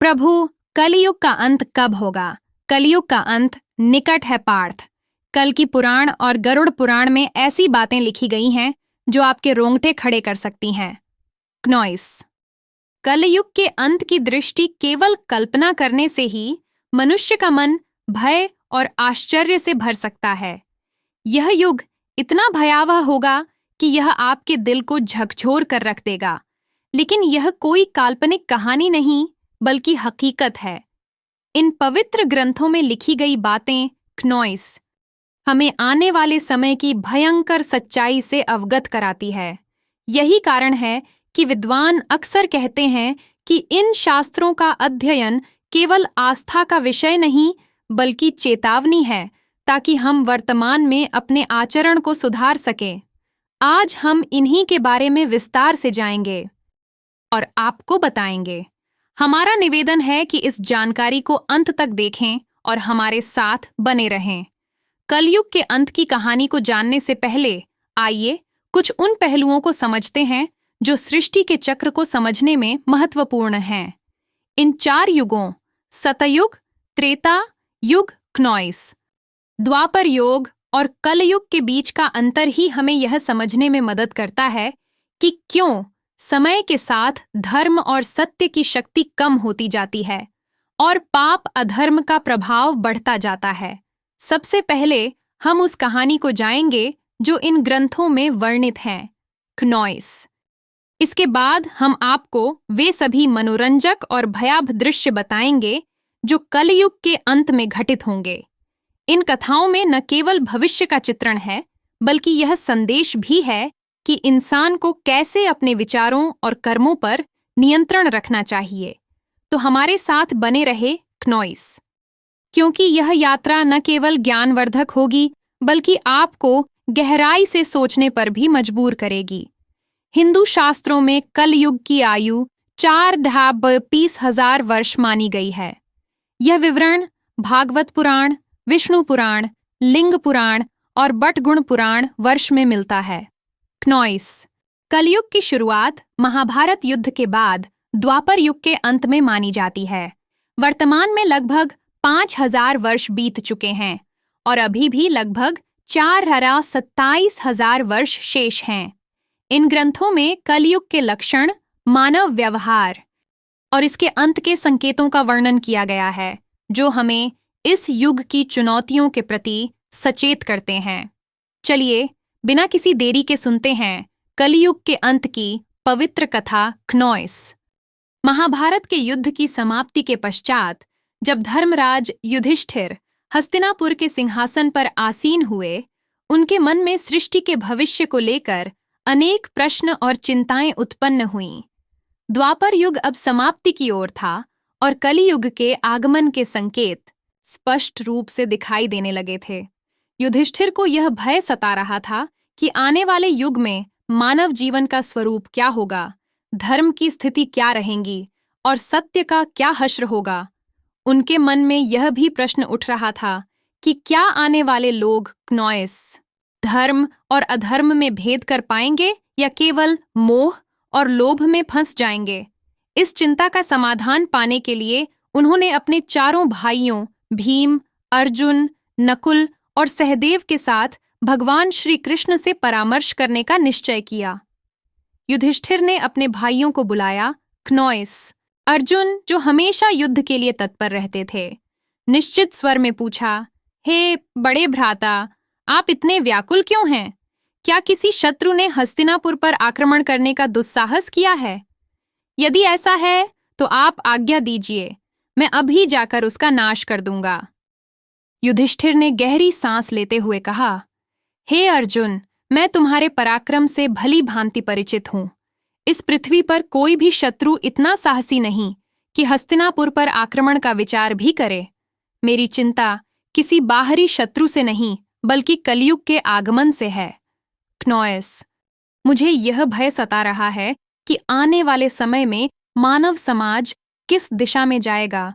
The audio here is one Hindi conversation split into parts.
प्रभु, कलयुग का अंत कब होगा? कलयुग का अंत निकट है पार्थ। कल की पुराण और गरुड़ पुराण में ऐसी बातें लिखी गई हैं जो आपके रोंगटे खड़े कर सकती हैं। क्नॉइस। कलयुग के अंत की दृष्टि केवल कल्पना करने से ही मनुष्य का मन भय और आश्चर्य से भर सकता है। यह युग इतना भयावह होगा कि यह आपके दिल को झकझोर कर रख देगा। लेकिन यह कोई काल्पनिक कहानी नहीं, बल्कि हकीकत है। इन पवित्र ग्रंथों में लिखी गई बातें क्नॉइस हमें आने वाले समय की भयंकर सच्चाई से अवगत कराती है। यही कारण है कि विद्वान अक्सर कहते हैं कि इन शास्त्रों का अध्ययन केवल आस्था का विषय नहीं, बल्कि चेतावनी है, ताकि हम वर्तमान में अपने आचरण को सुधार सकें। आज हम इन्हीं के बारे में विस्तार से जाएंगे और आपको बताएंगे। हमारा निवेदन है कि इस जानकारी को अंत तक देखें और हमारे साथ बने रहें। कलयुग के अंत की कहानी को जानने से पहले आइए कुछ उन पहलुओं को समझते हैं जो सृष्टि के चक्र को समझने में महत्वपूर्ण हैं। इन 4 युगों सतयुग, त्रेता युग, क्नॉइस, द्वापर युग और कलयुग के बीच का अंतर ही हमें यह समझने में मदद करता है कि क्यों समय के साथ धर्म और सत्य की शक्ति कम होती जाती है और पाप अधर्म का प्रभाव बढ़ता जाता है। सबसे पहले हम उस कहानी को जाएंगे जो इन ग्रंथों में वर्णित है, क्नॉइस। इसके बाद हम आपको वे सभी मनोरंजक और भयावह दृश्य बताएंगे जो कलयुग के अंत में घटित होंगे। इन कथाओं में न केवल भविष्य का चित्रण है, बल्कि यह संदेश भी है कि इंसान को कैसे अपने विचारों और कर्मों पर नियंत्रण रखना चाहिए। तो हमारे साथ बने रहे क्नॉइस, क्योंकि यह यात्रा न केवल ज्ञानवर्धक होगी, बल्कि आपको गहराई से सोचने पर भी मजबूर करेगी। हिंदू शास्त्रों में कलयुग की आयु 4,20,000 वर्ष मानी गई है। यह विवरण भागवत पुराण, विष्णु पुराण, लिंग पुराण और बटगुण पुराण वर्ष में मिलता है। क्नॉइस। कलयुग की शुरुआत महाभारत युद्ध के बाद द्वापर युग के अंत में मानी जाती है। वर्तमान में लगभग 5,000 वर्ष बीत चुके हैं और अभी भी लगभग 4,27,000 वर्ष शेष हैं। इन ग्रंथों में कलयुग के लक्षण, मानव व्यवहार और इसके अंत के संकेतों का वर्णन किया गया है, जो हमें इस युग की चुनौतियों के प्रति सचेत करते हैं। चलिए बिना किसी देरी के सुनते हैं कलयुग के अंत की पवित्र कथा क्नॉइस। महाभारत के युद्ध की समाप्ति के पश्चात जब धर्मराज युधिष्ठिर हस्तिनापुर के सिंहासन पर आसीन हुए, उनके मन में सृष्टि के भविष्य को लेकर अनेक प्रश्न और चिंताएं उत्पन्न हुईं। द्वापर युग अब समाप्ति की ओर था और कलियुग के आगमन के संकेत स्पष्ट रूप से दिखाई देने लगे थे। युधिष्ठिर को यह भय सता रहा था कि आने वाले युग में मानव जीवन का स्वरूप क्या होगा, धर्म की स्थिति क्या रहेंगी और सत्य का क्या हश्र होगा। उनके मन में यह भी प्रश्न उठ रहा था कि क्या आने वाले लोग क्नॉइस, धर्म और अधर्म में भेद कर पाएंगे या केवल मोह और लोभ में फंस जाएंगे। इस चिंता का समाधान पाने के लिए उन्होंने अपने 4 भाइयों भीम, अर्जुन, नकुल और सहदेव के साथ भगवान श्री कृष्ण से परामर्श करने का निश्चय किया। युधिष्ठिर ने अपने भाइयों को बुलाया। क्नॉइस। अर्जुन, जो हमेशा युद्ध के लिए तत्पर रहते थे, निश्चित स्वर में पूछा, हे बड़े भ्राता, आप इतने व्याकुल क्यों हैं? क्या किसी शत्रु ने हस्तिनापुर पर आक्रमण करने का दुस्साहस किया है? यदि ऐसा है तो आप आज्ञा दीजिए, मैं अभी जाकर उसका नाश कर दूंगा। युधिष्ठिर ने गहरी सांस लेते हुए कहा, हे अर्जुन, मैं तुम्हारे पराक्रम से भली भांति परिचित हूं। इस पृथ्वी पर कोई भी शत्रु इतना साहसी नहीं कि हस्तिनापुर पर आक्रमण का विचार भी करे। मेरी चिंता किसी बाहरी शत्रु से नहीं, बल्कि कलयुग के आगमन से है। क्नॉइस। मुझे यह भय सता रहा है कि आने वाले समय में मानव समाज किस दिशा में जाएगा,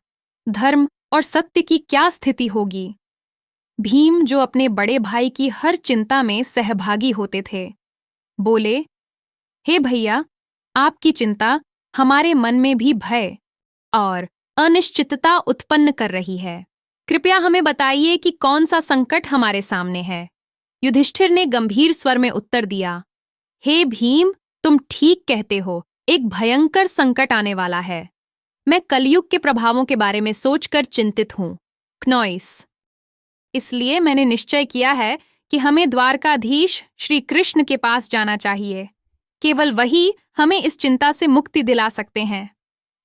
धर्म और सत्य की क्या स्थिति होगी। भीम, जो अपने बड़े भाई की हर चिंता में सहभागी होते थे, बोले, हे भैया, आपकी चिंता हमारे मन में भी भय और अनिश्चितता उत्पन्न कर रही है। कृपया हमें बताइए कि कौन सा संकट हमारे सामने है। युधिष्ठिर ने गंभीर स्वर में उत्तर दिया, हे भीम, तुम ठीक कहते हो, एक भयंकर संकट आने वाला है। मैं कलयुग के प्रभावों के बारे में सोचकर चिंतित हूँ। क्नॉइस, इसलिए मैंने निश्चय किया है कि हमें द्वारकाधीश श्री कृष्ण के पास जाना चाहिए। केवल वही हमें इस चिंता से मुक्ति दिला सकते हैं।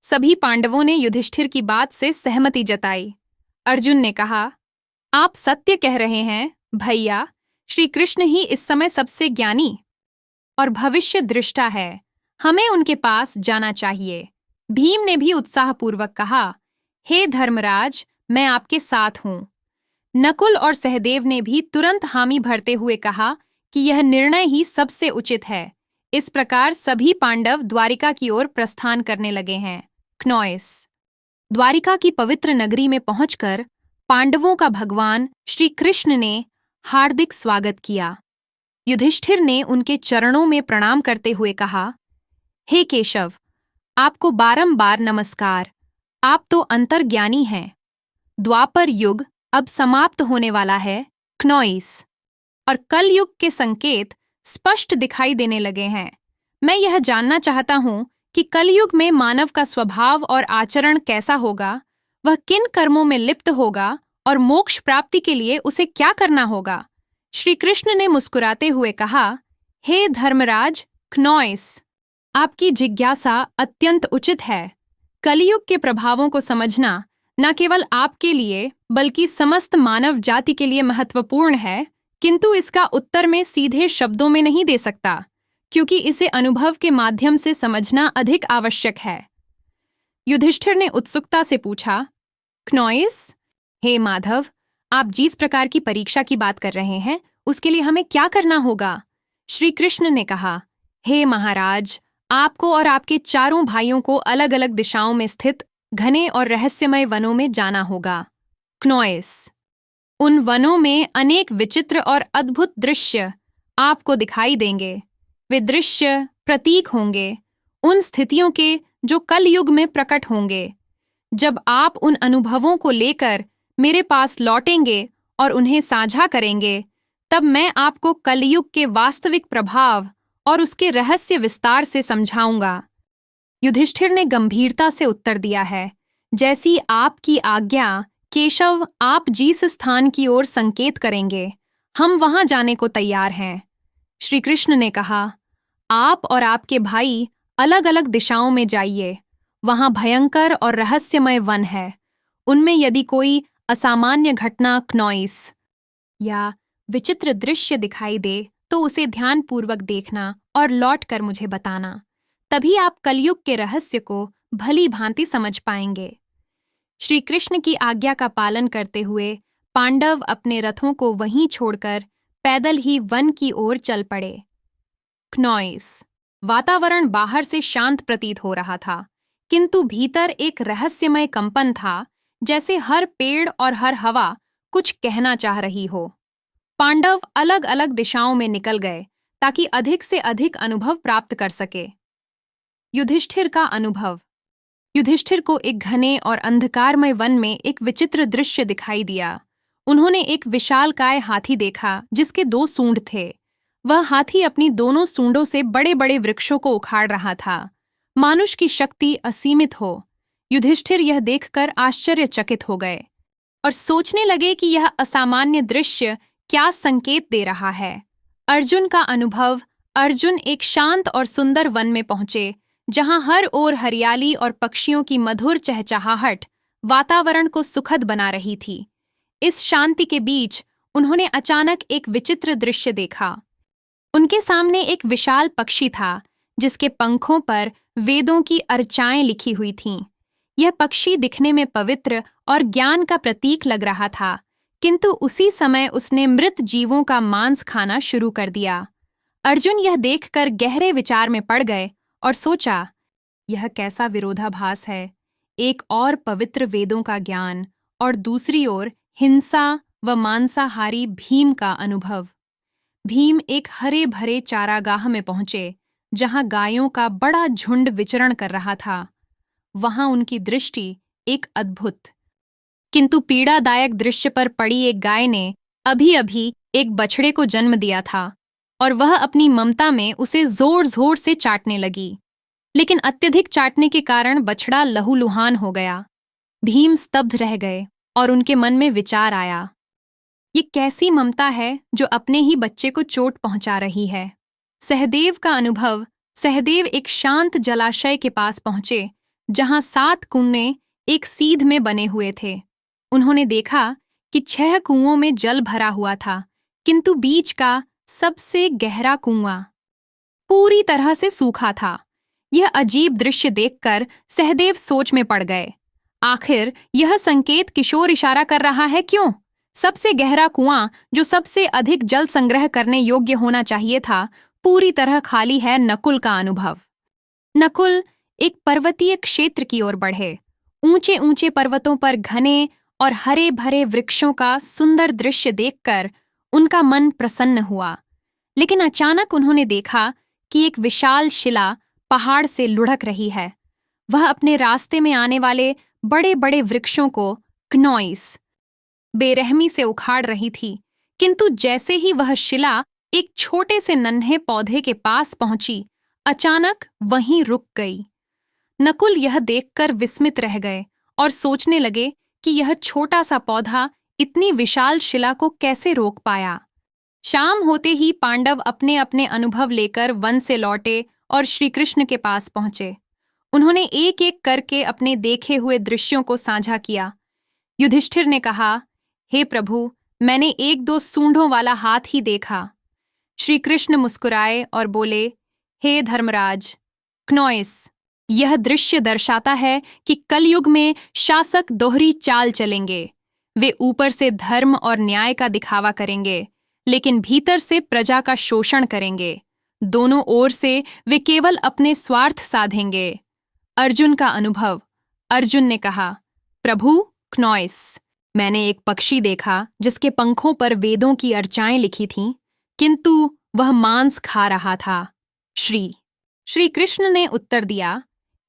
सभी पांडवों ने युधिष्ठिर की बात से सहमति जताई। अर्जुन ने कहा, आप सत्य कह रहे हैं भैया, श्री कृष्ण ही इस समय सबसे ज्ञानी और भविष्य दृष्टा है, हमें उनके पास जाना चाहिए। भीम ने भी उत्साहपूर्वक कहा, हे धर्मराज, मैं आपके साथ हूं। नकुल और सहदेव ने भी तुरंत हामी भरते हुए कहा कि यह निर्णय ही सबसे उचित है। इस प्रकार सभी पांडव द्वारिका की ओर प्रस्थान करने लगे हैं। क्नॉइस, द्वारिका की पवित्र नगरी में पहुंचकर पांडवों का भगवान श्री कृष्ण ने हार्दिक स्वागत किया। युधिष्ठिर ने उनके चरणों में प्रणाम करते हुए कहा, हे केशव, आपको बारंबार नमस्कार। आप तो अंतर्ज्ञानी हैं। द्वापर युग अब समाप्त होने वाला है। क्नॉइस, और कल युग के संकेत स्पष्ट दिखाई देने लगे हैं। मैं यह जानना चाहता हूं कि कलयुग में मानव का स्वभाव और आचरण कैसा होगा, वह किन कर्मों में लिप्त होगा और मोक्ष प्राप्ति के लिए उसे क्या करना होगा। श्री कृष्ण ने मुस्कुराते हुए कहा, हे धर्मराज क्नॉइस, आपकी जिज्ञासा अत्यंत उचित है। कलयुग के प्रभावों को समझना न केवल आपके लिए बल्कि समस्त मानव जाति के लिए महत्वपूर्ण है, किंतु इसका उत्तर मैं सीधे शब्दों में नहीं दे सकता, क्योंकि इसे अनुभव के माध्यम से समझना अधिक आवश्यक है। युधिष्ठिर ने उत्सुकता से पूछा, क्नॉइस, हे माधव, आप जिस प्रकार की परीक्षा की बात कर रहे हैं उसके लिए हमें क्या करना होगा। श्री कृष्ण ने कहा, हे महाराज, आपको और आपके चारों भाइयों को अलग अलग दिशाओं में स्थित घने और रहस्यमय वनों में जाना होगा। क्नॉइस, उन वनों में अनेक विचित्र और अद्भुत दृश्य आपको दिखाई देंगे। वे दृश्य प्रतीक होंगे उन स्थितियों के जो कल युग में प्रकट होंगे। जब आप उन अनुभवों को लेकर मेरे पास लौटेंगे और उन्हें साझा करेंगे, तब मैं आपको कलयुग के वास्तविक प्रभाव और उसके रहस्य विस्तार से समझाऊंगा। युधिष्ठिर ने गंभीरता से उत्तर दिया है, जैसी आपकी आज्ञा केशव, आप जिस स्थान की ओर संकेत करेंगे हम वहां जाने को तैयार हैं। श्री कृष्ण ने कहा, आप और आपके भाई अलग अलग दिशाओं में जाइए। वहां भयंकर और रहस्यमय वन है। उनमें यदि कोई असामान्य घटना, क्नॉइस, या विचित्र दृश्य दिखाई दे तो उसे ध्यानपूर्वक देखना और लौट कर मुझे बताना। तभी आप कलयुग के रहस्य को भली भांति समझ पाएंगे। श्री कृष्ण की आज्ञा का पालन करते हुए पांडव अपने रथों को वहीं छोड़कर पैदल ही वन की ओर चल पड़े। क्नॉइस, वातावरण बाहर से शांत प्रतीत हो रहा था, किंतु भीतर एक रहस्यमय कंपन था, जैसे हर पेड़ और हर हवा कुछ कहना चाह रही हो। पांडव अलग अलग दिशाओं में निकल गए ताकि अधिक से अधिक अनुभव प्राप्त कर सके। युधिष्ठिर का अनुभव। युधिष्ठिर को एक घने और अंधकारमय वन में एक विचित्र दृश्य दिखाई दिया। उन्होंने एक विशालकाय हाथी देखा जिसके 2 सूंड थे। वह हाथी अपनी दोनों सूंडों से बड़े बड़े वृक्षों को उखाड़ रहा था। मानुष की शक्ति असीमित हो। युधिष्ठिर यह देखकर आश्चर्यचकित हो गए और सोचने लगे कि यह असामान्य दृश्य क्या संकेत दे रहा है। अर्जुन का अनुभव। अर्जुन एक शांत और सुंदर वन में पहुंचे, जहां हर ओर हरियाली और पक्षियों की मधुर चहचहाहट वातावरण को सुखद बना रही थी। इस शांति के बीच उन्होंने अचानक एक विचित्र दृश्य देखा। उनके सामने एक विशाल पक्षी था, जिसके पंखों पर वेदों की अर्चाएं लिखी हुई थीं। यह पक्षी दिखने में पवित्र और ज्ञान का प्रतीक लग रहा था, किंतु उसी समय उसने मृत जीवों का मांस खाना शुरू कर दिया। अर्जुन यह देखकर गहरे विचार में पड़ गए और सोचा, यह कैसा विरोधाभास है। एक और पवित्र वेदों का ज्ञान और दूसरी ओर हिंसा व मांसाहारी भीम का अनुभव। भीम एक हरे भरे चारागाह में पहुंचे, जहां गायों का बड़ा झुंड विचरण कर रहा था। वहां उनकी दृष्टि एक अद्भुत किंतु पीड़ादायक दृश्य पर पड़ी एक गाय ने अभी अभी एक बछड़े को जन्म दिया था और वह अपनी ममता में उसे जोर जोर से चाटने लगी। लेकिन अत्यधिक चाटने के कारण बछड़ा लहूलुहान हो गया। भीम स्तब्ध रह गए और उनके मन में विचार आया, ये कैसी ममता है जो अपने ही बच्चे को चोट पहुंचा रही है। सहदेव का अनुभव। सहदेव एक शांत जलाशय के पास पहुंचे जहां 7 कुएं एक सीध में बने हुए थे। उन्होंने देखा कि 6 कुओं में जल भरा हुआ था, किंतु बीच का सबसे गहरा कुआं पूरी तरह से सूखा था। यह अजीब दृश्य देखकर सहदेव सोच में पड़ गए। आखिर यह संकेत किशोर इशारा कर रहा है क्यों? सबसे गहरा कुआं जो सबसे अधिक जल संग्रह करने योग्य होना चाहिए था, पूरी तरह खाली है। नकुल का अनुभव। नकुल एक पर्वतीय क्षेत्र की ओर बढ़े। ऊंचे ऊंचे पर्वतों पर घने और हरे भरे वृक्षों का सुंदर दृश्य देखकर उनका मन प्रसन्न हुआ। लेकिन अचानक उन्होंने देखा कि एक विशाल शिला पहाड़ से लुढ़क रही है। वह अपने रास्ते में आने वाले बड़े बड़े वृक्षों को क्नॉइस बेरहमी से उखाड़ रही थी। किंतु जैसे ही वह शिला एक छोटे से नन्हे पौधे के पास पहुंची, अचानक वहीं रुक गई। नकुल यह देखकर विस्मित रह गए और सोचने लगे कि यह छोटा सा पौधा इतनी विशाल शिला को कैसे रोक पाया। शाम होते ही पांडव अपने अपने अनुभव लेकर वन से लौटे और श्रीकृष्ण के पास पहुंचे। उन्होंने एक एक करके अपने देखे हुए दृश्यों को साझा किया। युधिष्ठिर ने कहा, हे प्रभु, मैंने 1-2 सूंडों वाला हाथ ही देखा। श्रीकृष्ण मुस्कुराए और बोले, हे धर्मराज, क्नॉइस, यह दृश्य दर्शाता है कि कलयुग में शासक दोहरी चाल चलेंगे। वे ऊपर से धर्म और न्याय का दिखावा करेंगे, लेकिन भीतर से प्रजा का शोषण करेंगे। दोनों ओर से वे केवल अपने स्वार्थ साधेंगे। अर्जुन का अनुभव। अर्जुन ने कहा, प्रभु क्नॉइस, मैंने एक पक्षी देखा जिसके पंखों पर वेदों की अर्चाएं लिखी थीं, किंतु वह मांस खा रहा था। श्री कृष्ण ने उत्तर दिया,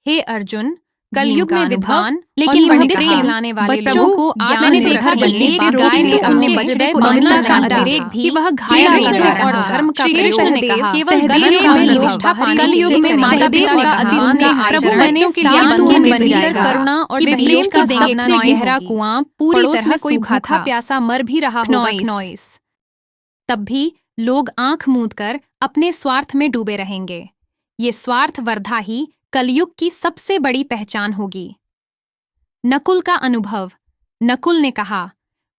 हे अर्जुन, कलयुग में विद्वान लेकिन पंडित कहलाने वाले लोगों को मैंने देखा कि एक गाय ने अपने बछड़े को मानना चाहता कि वह घायल और धर्म का प्रयोग केवल गले में लोष्ठा कलयुग में माता पिता का अति स्नेह प्रभु बच्चों के लिए तुम्हें बन जाएगा। करुणा और प्रेम का सबसे गहरा कुआं पूरी तरह कोई भूखा प्यासा मर भी रहा होगा। तब भी लोग आंख मूंदकर अपने स्वार्थ में डूबे रहेंगे। ये स्वार्थ वर्धा ही कलयुग की सबसे बड़ी पहचान होगी। नकुल का अनुभव। नकुल ने कहा,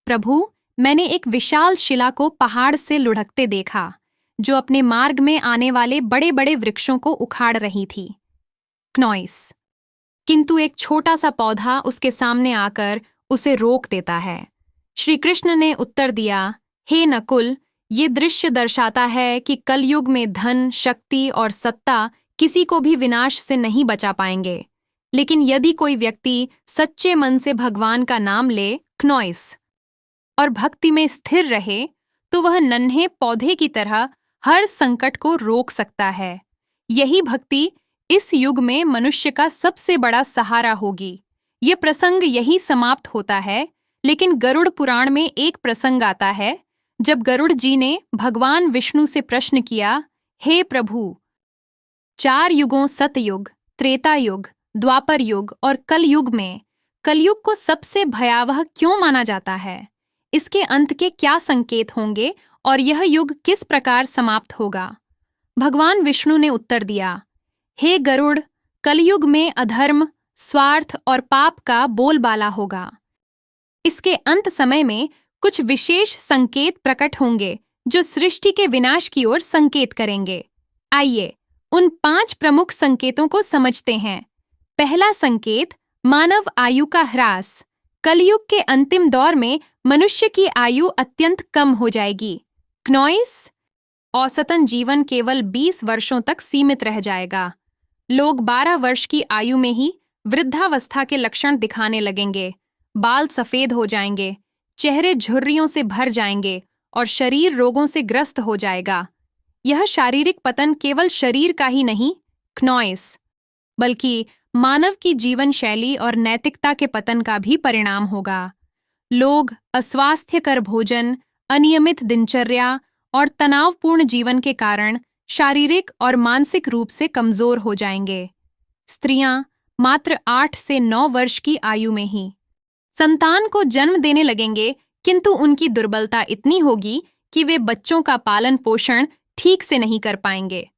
प्रभु, मैंने एक विशाल शिला को पहाड़ से लुढ़कते देखा, जो अपने मार्ग में आने वाले बड़े बड़े वृक्षों को उखाड़ रही थी। क्नॉइस, किंतु एक छोटा सा पौधा उसके सामने आकर उसे रोक देता है। श्री कृष्ण ने उत्तर दिया, हे नकुल, ये दृश्य दर्शाता है कि कलयुग में धन, शक्ति और सत्ता किसी को भी विनाश से नहीं बचा पाएंगे, लेकिन यदि कोई व्यक्ति सच्चे मन से भगवान का नाम ले, क्नॉइस, और भक्ति में स्थिर रहे, तो वह नन्हे पौधे की तरह हर संकट को रोक सकता है। यही भक्ति इस युग में मनुष्य का सबसे बड़ा सहारा होगी। ये प्रसंग यही समाप्त होता है, लेकिन गरुड़ पुराण में एक प्रसंग आता है जब गरुड़ जी ने भगवान विष्णु से प्रश्न किया, हे प्रभु, 4 युगों सतयुग, त्रेता युग, द्वापर युग और कलयुग में कलयुग को सबसे भयावह क्यों माना जाता है? इसके अंत के क्या संकेत होंगे और यह युग किस प्रकार समाप्त होगा? भगवान विष्णु ने उत्तर दिया, हे गरुड़, कलयुग में अधर्म, स्वार्थ और पाप का बोलबाला होगा। इसके अंत समय में कुछ विशेष संकेत प्रकट होंगे जो सृष्टि के विनाश की ओर संकेत करेंगे। आइए उन 5 प्रमुख संकेतों को समझते हैं। पहला संकेत, मानव आयु का ह्रास। कलयुग के अंतिम दौर में मनुष्य की आयु अत्यंत कम हो जाएगी। क्नॉइस, औसतन जीवन केवल 20 वर्षों तक सीमित रह जाएगा। लोग 12 वर्ष की आयु में ही वृद्धावस्था के लक्षण दिखाने लगेंगे। बाल सफेद हो जाएंगे, चेहरे झुर्रियों से भर जाएंगे और शरीर रोगों से ग्रस्त हो जाएगा। यह शारीरिक पतन केवल शरीर का ही नहीं, क्नॉइस, बल्कि मानव की जीवन शैली और नैतिकता के पतन का भी परिणाम होगा। लोग अस्वास्थ्यकर भोजन, अनियमित दिनचर्या और तनावपूर्ण जीवन के कारण शारीरिक और मानसिक रूप से कमजोर हो जाएंगे। स्त्रियां मात्र 8 से 9 वर्ष की आयु में ही संतान को जन्म देने लगेंगे, किंतु उनकी दुर्बलता इतनी होगी कि वे बच्चों का पालन पोषण ठीक से नहीं कर पाएंगे।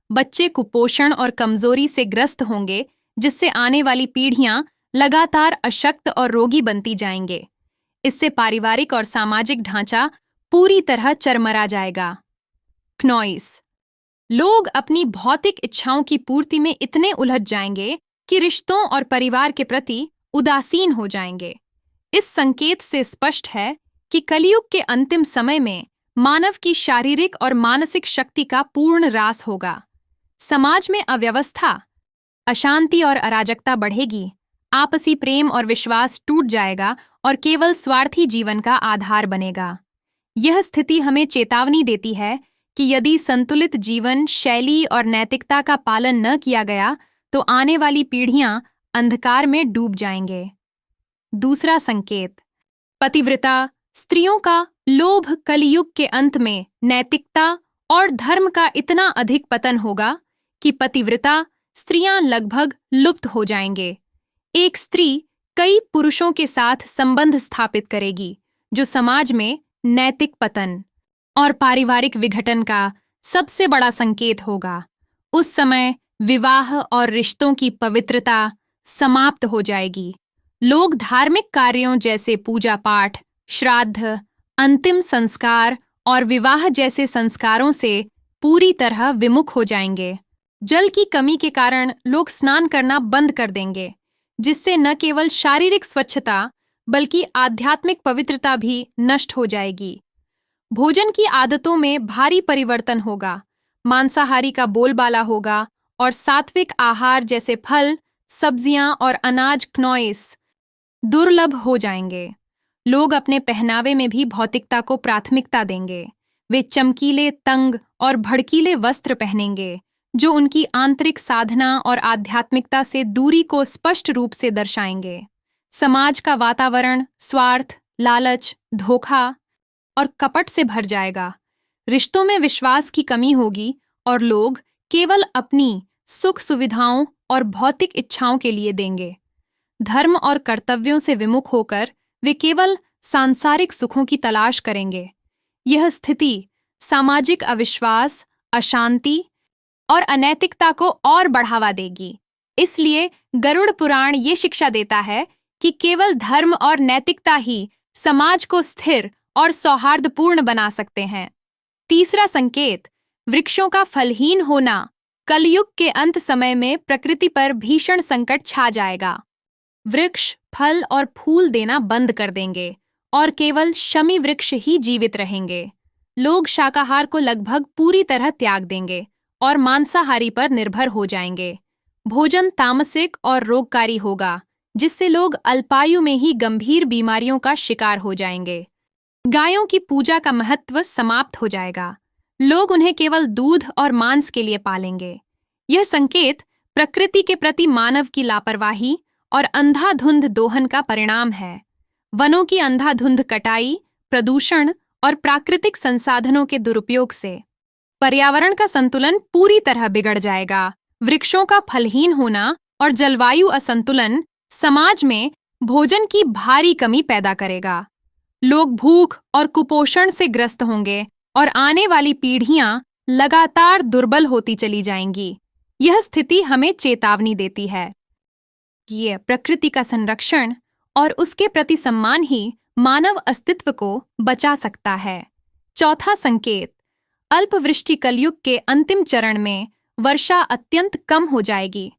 बच्चे कुपोषण और कमजोरी से ग्रस्त होंगे, जिससे आने वाली पीढ़ियां लगातार अशक्त और रोगी बनती जाएंगे। इससे पारिवारिक और सामाजिक ढांचा पूरी तरह चरमरा जाएगा। क्नॉइस, लोग अपनी भौतिक इच्छाओं की पूर्ति में इतने उलझ जाएंगे कि रिश्तों और परिवार के प्रति उदासीन हो जाएंगे। इस संकेत से स्पष्ट है कि कलयुग के अंतिम समय में मानव की शारीरिक और मानसिक शक्ति का पूर्ण ह्रास होगा। समाज में अव्यवस्था, अशांति और अराजकता बढ़ेगी। आपसी प्रेम और विश्वास टूट जाएगा और केवल स्वार्थी जीवन का आधार बनेगा। यह स्थिति हमें चेतावनी देती है कि यदि संतुलित जीवन शैली और नैतिकता का पालन न किया गया तो आने वाली पीढ़ियां अंधकार में डूब जाएंगे। दूसरा संकेत, पतिव्रता स्त्रियों का लोभ कलयुग के अंत में नैतिकता और धर्म का इतना अधिक पतन होगा कि पतिव्रता स्त्रियां लगभग लुप्त हो जाएंगे। एक स्त्री कई पुरुषों के साथ संबंध स्थापित करेगी, जो समाज में नैतिक पतन और पारिवारिक विघटन का सबसे बड़ा संकेत होगा। उस समय विवाह और रिश्तों की पवित्रता समाप्त हो जाएगी। लोग धार्मिक कार्यों जैसे पूजा पाठ, श्राद्ध, अंतिम संस्कार और विवाह जैसे संस्कारों से पूरी तरह विमुख हो जाएंगे। जल की कमी के कारण लोग स्नान करना बंद कर देंगे, जिससे न केवल शारीरिक स्वच्छता बल्कि आध्यात्मिक पवित्रता भी नष्ट हो जाएगी। भोजन की आदतों में भारी परिवर्तन होगा। मांसाहारी का बोलबाला होगा और सात्विक आहार जैसे फल, सब्जियां और अनाज क्नॉइस दुर्लभ हो जाएंगे। लोग अपने पहनावे में भी भौतिकता को प्राथमिकता देंगे। वे चमकीले, तंग और भड़कीले वस्त्र पहनेंगे, जो उनकी आंतरिक साधना और आध्यात्मिकता से दूरी को स्पष्ट रूप से दर्शाएंगे। समाज का वातावरण स्वार्थ, लालच, धोखा और कपट से भर जाएगा। रिश्तों में विश्वास की कमी होगी और लोग केवल अपनी सुख सुविधाओं और भौतिक इच्छाओं के लिए देंगे। धर्म और कर्तव्यों से विमुख होकर वे केवल सांसारिक सुखों की तलाश करेंगे। यह स्थिति सामाजिक अविश्वास, अशांति और अनैतिकता को और बढ़ावा देगी। इसलिए गरुड़ पुराण ये शिक्षा देता है कि केवल धर्म और नैतिकता ही समाज को स्थिर और सौहार्दपूर्ण बना सकते हैं। तीसरा संकेत, वृक्षों का फलहीन होना। कलयुग के अंत समय में प्रकृति पर भीषण संकट छा जाएगा। वृक्ष फल और फूल देना बंद कर देंगे और केवल शमी वृक्ष ही जीवित रहेंगे। लोग शाकाहार को लगभग पूरी तरह त्याग देंगे और मांसाहारी पर निर्भर हो जाएंगे। भोजन तामसिक और रोगकारी होगा, जिससे लोग अल्पायु में ही गंभीर बीमारियों का शिकार हो जाएंगे। गायों की पूजा का महत्व समाप्त हो जाएगा। लोग उन्हें केवल दूध और मांस के लिए पालेंगे। यह संकेत प्रकृति के प्रति मानव की लापरवाही और अंधाधुंध दोहन का परिणाम है। वनों की अंधाधुंध कटाई, प्रदूषण और प्राकृतिक संसाधनों के दुरुपयोग से पर्यावरण का संतुलन पूरी तरह बिगड़ जाएगा। वृक्षों का फलहीन होना और जलवायु असंतुलन समाज में भोजन की भारी कमी पैदा करेगा। लोग भूख और कुपोषण से ग्रस्त होंगे और आने वाली पीढ़ियां लगातार दुर्बल होती चली जाएंगी। यह स्थिति हमें चेतावनी देती है कि ये प्रकृति का संरक्षण और उसके प्रति सम्मान ही मानव अस्तित्व को बचा सकता है। चौथा संकेत, अल्पवृष्टि कलयुग के अंतिम चरण में वर्षा अत्यंत कम हो जाएगी।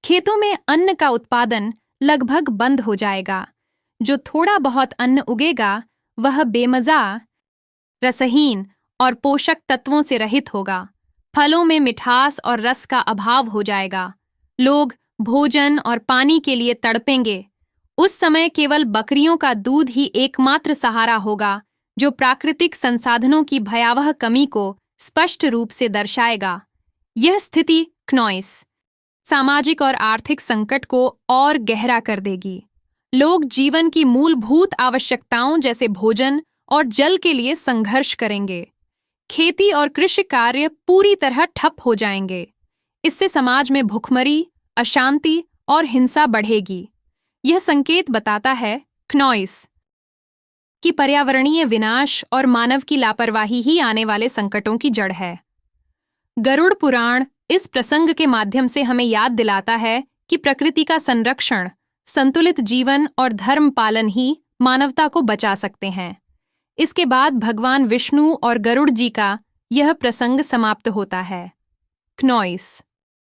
खेतों में अन्न का उत्पादन लगभग बंद हो जाएगा। जो थोड़ा बहुत अन्न उगेगा वह बेमज़ा, रसहीन और पोषक तत्वों से रहित होगा। फलों में मिठास और रस का अभाव हो जाएगा। लोग भोजन और पानी के लिए तड़पेंगे। उस समय केवल बकरियों का दूध ही एकमात्र सहारा होगा, जो प्राकृतिक संसाधनों की भयावह कमी को स्पष्ट रूप से दर्शाएगा। यह स्थिति क्नॉइस सामाजिक और आर्थिक संकट को और गहरा कर देगी। लोग जीवन की मूलभूत आवश्यकताओं जैसे भोजन और जल के लिए संघर्ष करेंगे। खेती और कृषि कार्य पूरी तरह ठप हो जाएंगे। इससे समाज में भुखमरी, अशांति और हिंसा बढ़ेगी। यह संकेत बताता है क्नॉइस कि पर्यावरणीय विनाश और मानव की लापरवाही ही आने वाले संकटों की जड़ है। गरुड़ पुराण इस प्रसंग के माध्यम से हमें याद दिलाता है कि प्रकृति का संरक्षण, संतुलित जीवन और धर्म पालन ही मानवता को बचा सकते हैं। इसके बाद भगवान विष्णु और गरुड़ जी का यह प्रसंग समाप्त होता है। क्नॉइस।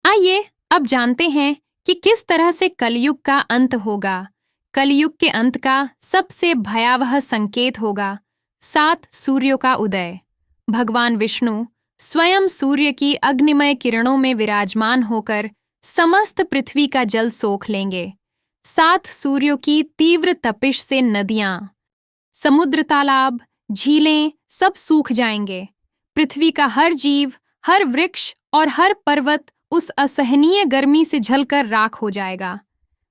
आइए अब जानते हैं कि किस तरह से कलयुग का अंत होगा। कलयुग के अंत का सबसे भयावह संकेत होगा 7 सूर्यों का उदय। भगवान विष्णु स्वयं सूर्य की अग्निमय किरणों में विराजमान होकर समस्त पृथ्वी का जल सोख लेंगे। 7 सूर्यों की तीव्र तपिश से नदियां, समुद्र, तालाब, झीलें सब सूख जाएंगे। पृथ्वी का हर जीव, हर वृक्ष और हर पर्वत उस असहनीय गर्मी से जलकर राख हो जाएगा।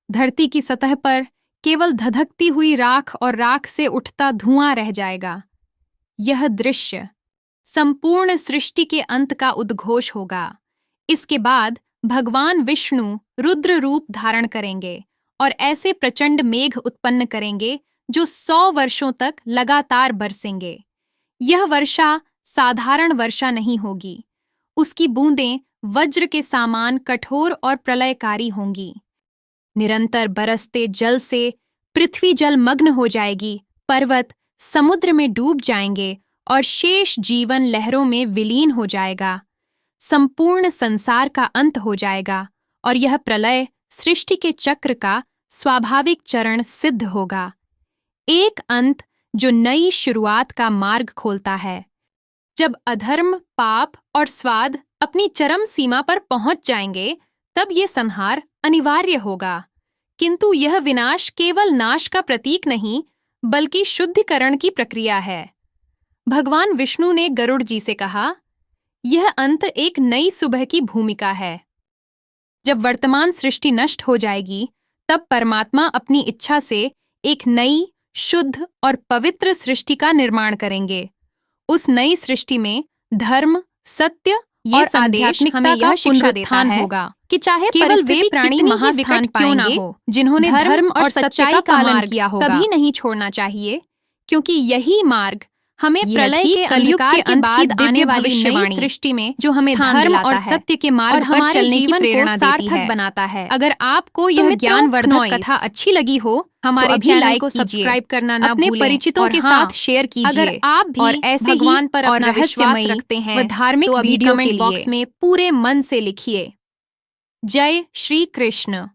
धरती की सतह पर केवल धधकती हुई राख और राख से उठता धुआं रह जाएगा। यह दृश्य संपूर्ण सृष्टि के अंत का उद्घोष होगा। इसके बाद भगवान विष्णु रुद्र रूप धारण करेंगे और ऐसे प्रचंड मेघ उत्पन्न करेंगे जो 100 वर्षों तक लगातार बरसेंगे। यह वर्षा साधारण वर्षा नहीं होगी। उसकी बूंदें वज्र के समान कठोर और प्रलयकारी होंगी। निरंतर बरसते जल से पृथ्वी जलमग्न हो जाएगी, पर्वत समुद्र में डूब जाएंगे और शेष जीवन लहरों में विलीन हो जाएगा। संपूर्ण संसार का अंत हो जाएगा और यह प्रलय सृष्टि के चक्र का स्वाभाविक चरण सिद्ध होगा। एक अंत जो नई शुरुआत का मार्ग खोलता है। जब अधर्म, पाप और स्वाद अपनी चरम सीमा पर पहुंच जाएंगे, तब ये संहार अनिवार्य होगा। किंतु यह विनाश केवल नाश का प्रतीक नहीं, बल्कि शुद्धिकरण की प्रक्रिया है। भगवान विष्णु ने गरुड़ जी से कहा, यह अंत एक नई सुबह की भूमिका है। जब वर्तमान सृष्टि नष्ट हो जाएगी, तब परमात्मा अपनी इच्छा से एक नई, शुद्ध और पवित्र सृष्टि का निर्माण करेंगे। उस नई सृष्टि में धर्म, सत्य और आध्यात्मिकता का पुनरुत्थान होगा कि चाहे केवल वे प्राणी महाविकट क्यों ना हो, जिन्होंने धर्म और सच्चाई का पालन किया होगा, कभी नहीं छोड़ना चाहिए, क्योंकि यही मार्ग हमें प्रलय के कलयुग के अंत की आने वाली नई सृष्टि में जो हमें धर्म और सत्य के मार्ग पर चलने की प्रेरणा देती है, बनाता है। अगर आपको यह ज्ञानवर्धक कथा अच्छी लगी हो, हमारे चैनल को सब्सक्राइब करना ना भूलें, अपने परिचितों के साथ शेयर कीजिए। अगर आप भी और ऐसे भगवान पर अपना विश्वास रखते हैं व धार्मिक वीडियो कमेंट बॉक्स में पूरे मन से लिखिए। जय श्री कृष्ण।